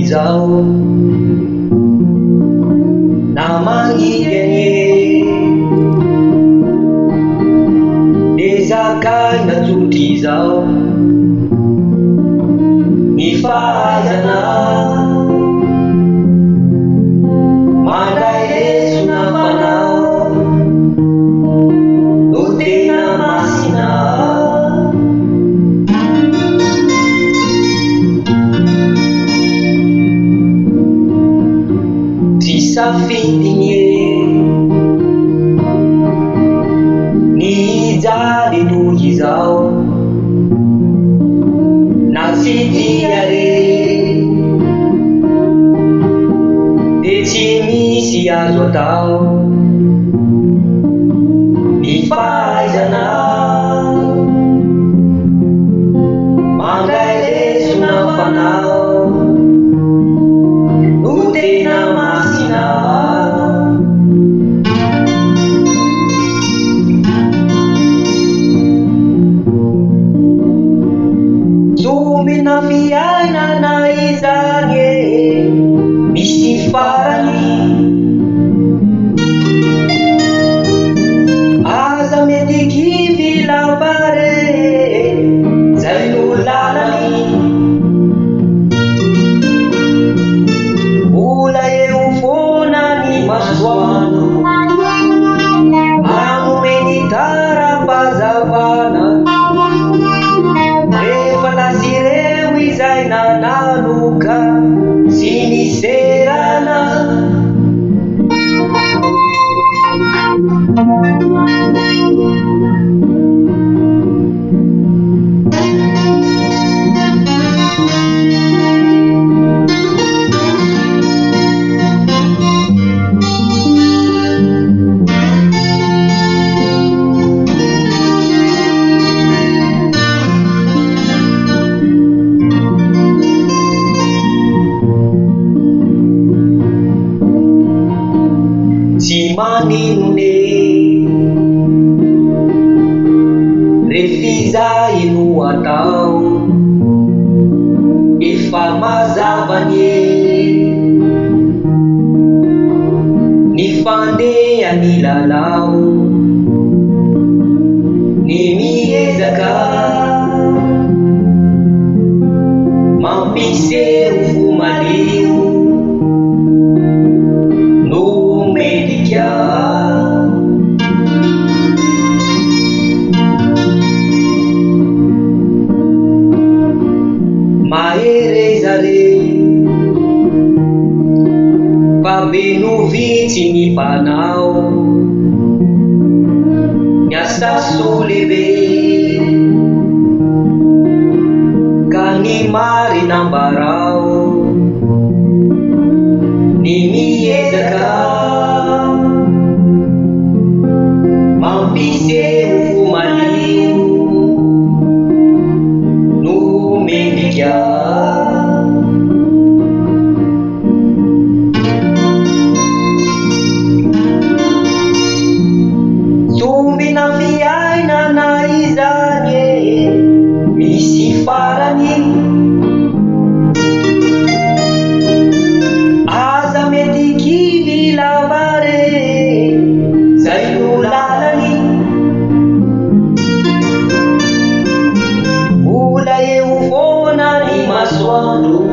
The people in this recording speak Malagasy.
izao na mangigenye dezakai na tsuti izao ny fahazana mandray lesona fanao no tena masina tsy safidigny ny hijaly toy izao na tsy tiare de tsy misy azo atao ny fahaizana mandray lesona fanao no tena masina somina fiainana izany misy farany aza mety kivy lavare zay no lalany ola eo fona ny masoandro manomeny tara-pazavana rehefa lasireo izay nanaloka sy ny serana tsy maninone refizay no atao efa mazavanye ny fandeha ny lalao ny miezaka mampiseho fo malio no medika mahere zare fa beno vitsy ny mpanao miasa solebe ka ny marina mbarao ny miezaka mampiseho fo malio no medika somina fiainana izany misy farany aza mety kivy lavare zay no lalany ola eo fona ny masoandro